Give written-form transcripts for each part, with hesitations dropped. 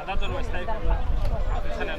dato dove stai? Attenzione a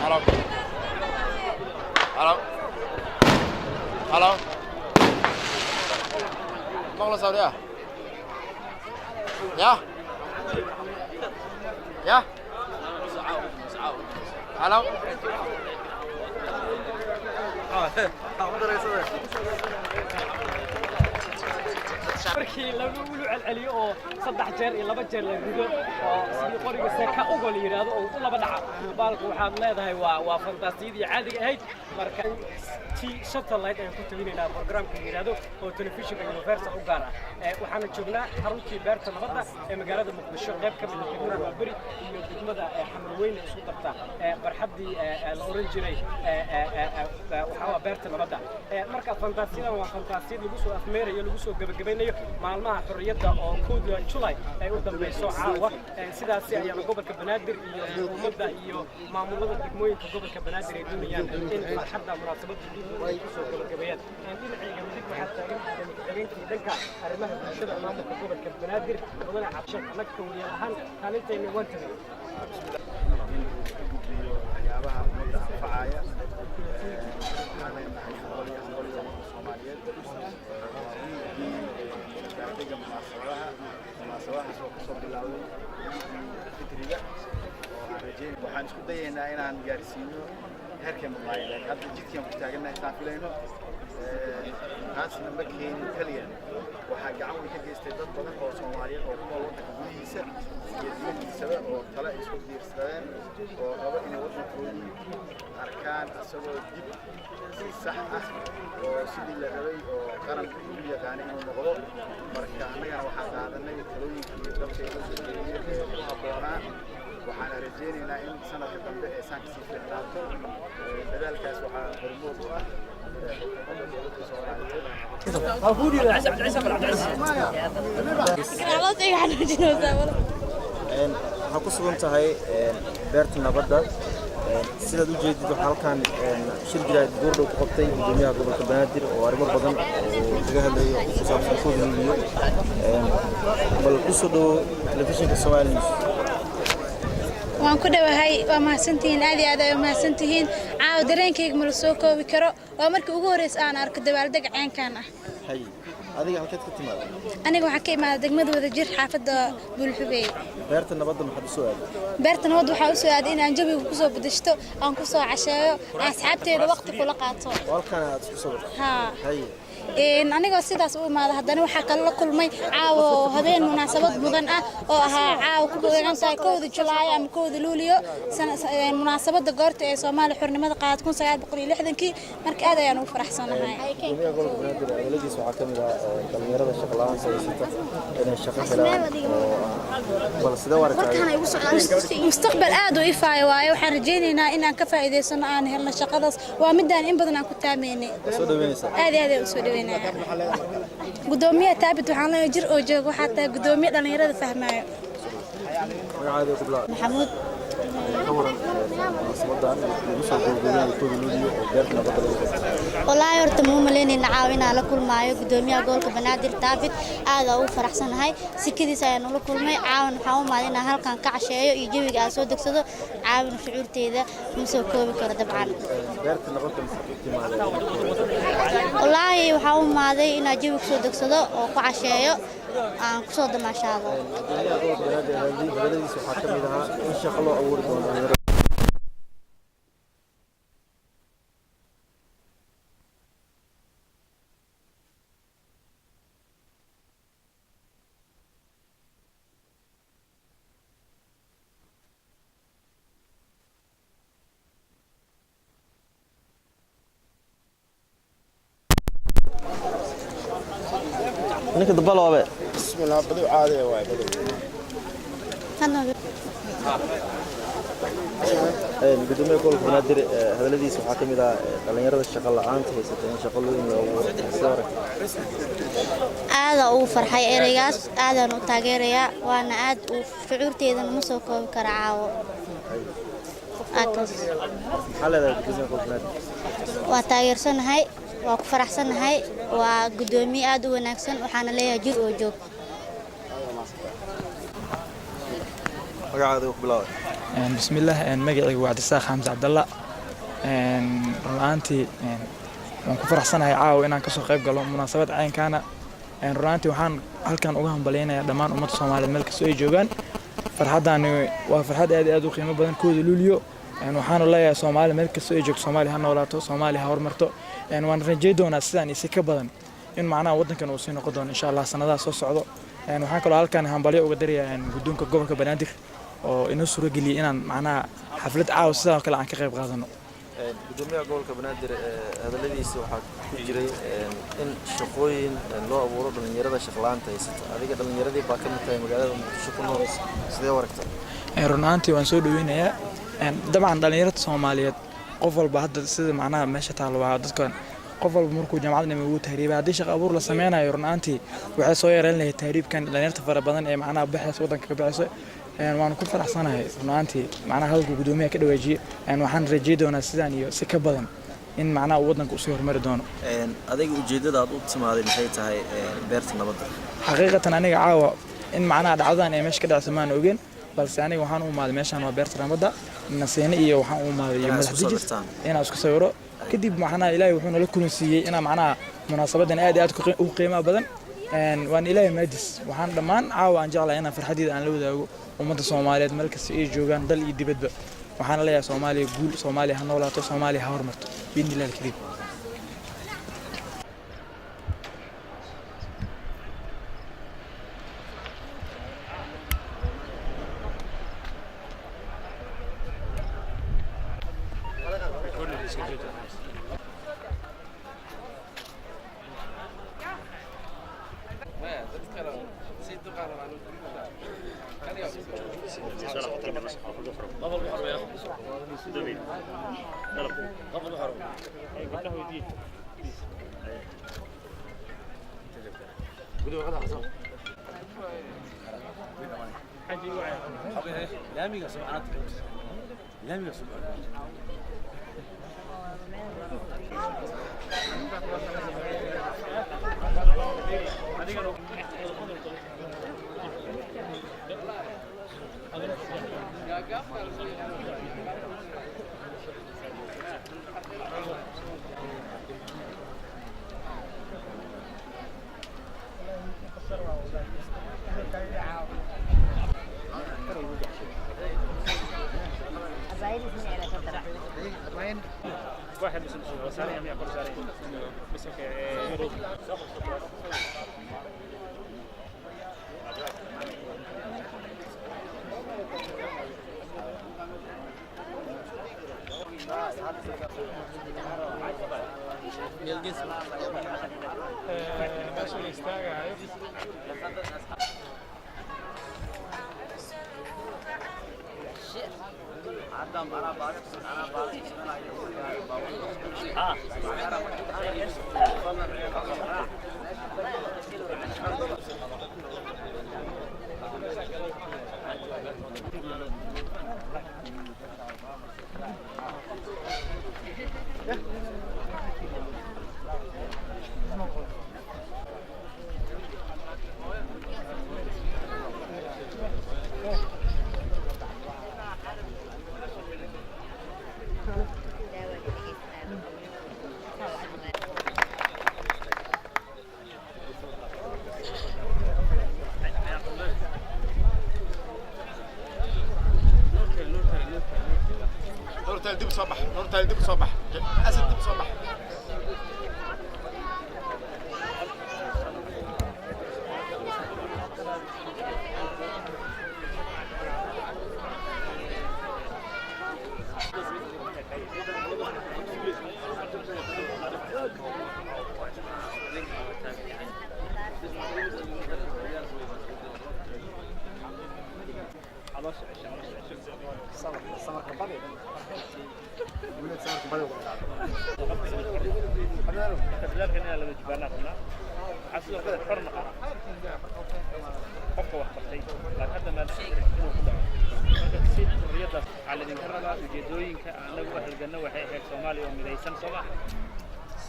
Halo. Halo. Halo. Mongol dia. Ya. Ya. Halo.好，对，好，我这里是。markii lagu celceliyo oo 3 jeer iyo 2 jeer la rido oo sidii qoriga seeka uga la yiraahdo oo u laba dhaca baalku waxaad leedahay waa fantaasiyadii caadiga ahayd marka satellite ay ku talinayna barnaamijka yiraahdo oo telefishinka universal u gaar ah waxaana joognaa xaruntii beerta nabadda ee magaalada muqdisho qayb ka mid ah degmada bari iyo degmada xamarweyn isku darta barxadii la oran jiray waxa beerta nabadda marka fantaasiyada waa fantaasiyad lagu soo afmeerayo lagu soo gabagabeynayo maalmaha xorriyadda oo 1 July ay u dambayso caawa sidaas ayaa gobolka Banaadir iyo ummadda iyo maamulada degmooyinka gobolka Banaadir ay doonayaan in farxadda munaasabadda ay ku soo gabagabeeyaan dhinacayga midig waxaa taagan habeenkii dhanka arrimaha bulshada maamulka gobolka Banaadir wadana cabshan anagka wariyaal ahaan kaalintayna waan tagay waxyaabaha ummadda anfacaya munaasabahaas oo kasoo bilaawday fitriga oo aan rajeyn waxaan isku dayaynaa inaan gaarsiino heerkeen mudnaayeen hadda jidkaan ku taagannahay isaan filayno taasna ma keenin kaliya waxaa gacan weyn ka geystay dad badan oo Soomaaliyeed oo ku nool waddanka gudihiisa iyo dibaddiisaba oo tala isku diirsadeen oo raba inay waddankoodii arkaan asagoo dib si sax ah oo sidii la rabay oo qaranka u yaqaanay inuu noqdo marka annagana waxaan qaadanay talooyinkii dadka ee soo jeediyay ee ku habboonaa waxaan rajeynaynaa in sanadka dambe ee saan kasii fiicnaato dadaalkaas waxaa hormood u ah waxaa ku sugan tahay beerta nabadda sidaad u jeedid waxaa halkan shir jiraad goordhow ku qabtay gudoomiyaha gobolka Banaadir oo arrimo badan oo kaga hadlayo ku saabsan COVID-19 bal ku soo dhawo telefishinka Soomaali News waan ku dhawahay waa mahadsantihiin aad iyo aad ay mahadsantihiin caaw dareenkayga ma la soo koobi karo waa markii ugu horeysay aan arko dabaaldeg ceenkan ah hay adiga halkeed ka timaad aniga waxa ka imaaday degmada Wadajir xaafadda Bulxubey beerta nabadda maxaa u soo aaday beerta nabadda waxa u soo aaday in aan jawiga ku soo badashto aan ku soo casheeyo asxaabteeda waqti kula qaato walkan aad ku soo ha hay anigoo sidaas u imaada haddana waxaa kala la kulmay caawa habeen munaasabad mudan ah oo ahaa caawa ku beegan tahay 1 July ama 1 Luulyo munaasabada goorta ee Soomaaliya xornimada qaad 1960 marka aad ayaan ugu faraxsanahay gudoomiyaha gobolka Banaadir adaladiis waxaa ka mid ah dhalinyarada shaqo la'aan saysata inay shaqo helaan bal sida wararka mustaqbal aad u ifaayo waayo waxaan rajeynaynaa in aan ka faa'iideysano aan helno shaqadaas waa midaan in badan aan ku taameynay soo dhaweynaysa aad iyo aad u soo dhaweynaa gudoomiyaha taabid waxaan leeyahay jir oo joog waxaa tahay gudoomiye dhalinyarada fahmaayo magacaada ku bilaa maxamuud ka waran munaasabaddan ugu soo gabagabeeyay COVID-19 oo beerta nabadda والله horta muu maleynayna caawina la kulmaayo gudoomiyaha gobolka Banaadir David aad u faraxsanahay sikadiisa ayaan ula kulmay caawin waxa uu maadina halkan ka casheeyo iyo jawiga aan soo degsado caawin shucuurteeda ma soo koobi karo dabcan beerta nabadda wallahi waxa uu maaday in aan jawiga soo degsado oo ku casheeyo aan ku soo damaashaado gudoomiyaha gobolka Banaadir hadaladiis waxaa ka mid ahaa in shaqo loo abuuri doono ninka dabaloobe bismillah badu caadi waay badu gudoomiyaha gobolka Banaadir hadaladiis waxaa ka mid ah dhalinyarada shaqo la'aanta haysata in shaqo loo abuuro aad uu farxay ereygaas aadaan u taageerayaa waana aad uu shucuurteeda ma soo koobi kara caawo akas xaalada gudoomiyaha gobolka Banaadir waa taageersanahay waa ku faraxsanahay waa gudoomiye aad u wanaagsan waxaana leeyahay jir oo joog magacaada ku bilaw bismillaah magacaygu waa Cabdisaaq Xamza Cabdalla runtii waan ku faraxsanahay caawa inaan ka soo qayb galo munaasabad ceenkaana runtii waxaan halkan uga hambaleynayaa dhammaan ummadda Soomaaliyeed meel kasta ay joogaan farxadani waa farxad aad u qiimo badan 1 Luulyo waxaan leeyahay Soomaaliya meel kasta ay joogto Soomaaliya ha noolaato Soomaaliya ha horumarto waan rajeyn doonaa sidaan isi ka badan in macnaha waddankan uu sii noqon doono insha Allah sanadaha soo socdo waxaan kaloo halkan hambalyo uga dirayaa guddoonka gobolka Banaadir oo inoo suura geliyay inaan macnaha xaflad caawa sidoo kale aan ka qayb qaadano gudoomiyaha gobolka Banaadir hadaladiisa waxaa ku jiray in shaqooyin loo abuuro dhalinyarada shaqlaanta haysata adiga dhalinyaradii baa ka mid tahay magaalada Muqdisho ku nool sidee waragtaa runaantii waan soo dhaweynayaa dabcan dhalinyarada Soomaaliyeed qof walba hadda sida macnaha meesha taalo waa dadkan qof walba markuu jaamacadna ugu tahriibay hadii shaqo abuur la sameynayo runaantii waxay soo yareen lahayd tahriibkan dhalinyarada fara badan ee macnaha baxaysa waddanka ka baxaysa waan ku faraxsanahay runaantii macnaha hadalka gudoomiyaha ka dhawaajiyay waxaan rajeey doonaa sidaan iyo si ka badan in macnaha waddanka uu soo hormari doono adiga ujeedada aad u timaaday maxay tahay beerta nabadda xaqiiqatan aniga caawa in macnaha dhacdadan ay meesha ka dhacsan maan ogeyn balse aniga waxaan u imaaday meeshan waa beerta nabadda nasiina iyo waxaan u imaaday madaxdijis inaan isku sawiro kadib macnaha ilaahay wuxuu nala kulansiiyay inaan macnaha munaasabadan aad u qiimo badan waan ilaahay maadis waxaan dhammaan caawa aan jeclahay inaan farxadeeda aan la wadaago ummadda Soomaaliyeed meel kasta ay joogaan dal iyo dibadba waxaan leeyahay Soomaaliya guul Soomaaliya ha noolaato Soomaaliya ha hormarto biidhnilaahi kariim واحد بس ساري هم يقول ساري بس دب صباح نور دب صباح اسد دب صباح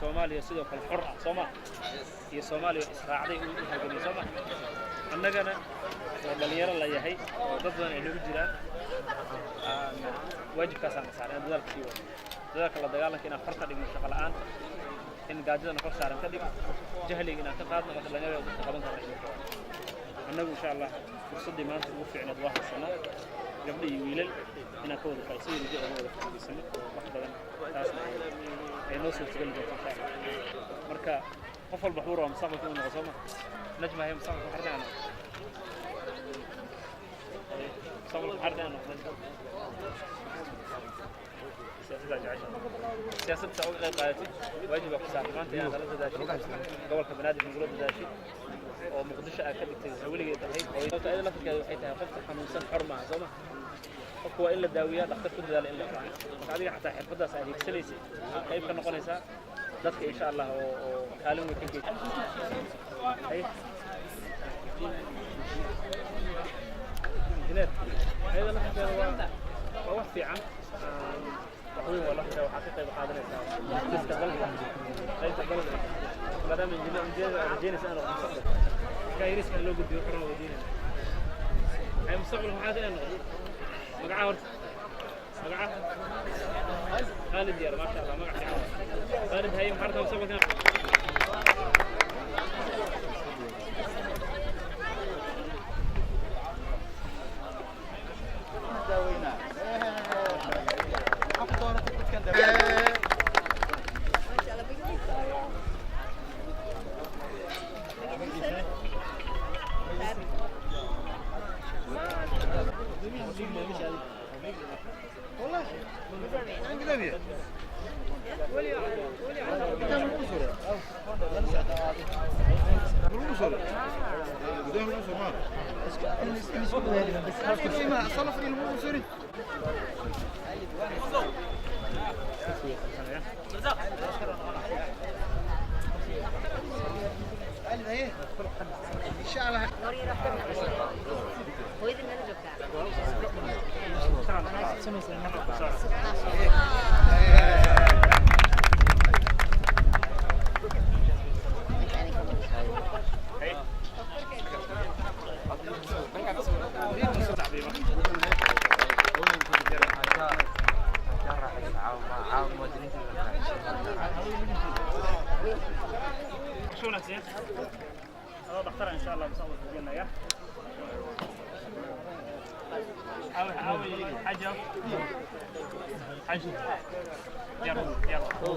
Soomaaliya sidoo kale xor ah Soomaaliya Soomaaliya israacday uu hagaagay Soomaaliya annagana dhalinyaro la yahay oo dad badan ay nagu jiraan waajibkaas aan saaran dadaalka la dagaalanka in farta dhigno shaqo la'aan in gaajadana kor saaran ka dhig jahliga inaan ka qaadno marka dhalinyarada u qaban karno annagu insha Allah fursadii maanta ugu fiicneed waa haysanaa gabdho iyo wiilal inaan ka wada falsafada iyo wada fahmiisano wax badan taas ay noo soo tagal doonto marka قفل البحور ومستقبل كون غصومة نجمة هي مستقبل حردان مستقبل حردان سياسة سعود غير قادتي واجب اقتصاد ما انت يعني ثلاثة داشي قبل كبنادي من قلوب داشي ومقدش أكد تزولي هي أو تأذي لك كذا حيتها قفت حنوسن حرمة زما هو إلا الداوية دكتور كل ذلك إلا هذه حتى حفظها سعيد سلسي كيف كنا قنيسا ذاتك إن شاء الله وكالم وكيكي هاي هنا هذا نحن هو في عام وحوي والله كذا وحقيقة بحاضر تستقبل ليس تقبل ما دام جينا سنة مستقبل كايريس من لوجو بيقرأ ودينا هاي مستقبل محاضر إنه مقعة ورد مقعة خالد ديار ما شاء الله مقعة خالد هاي محاضرة مستقبل شو نسيت؟ هذا دكتور إن شاء الله مصور في الجنة يا. حاول حاجة. حاجة. يلا يلا.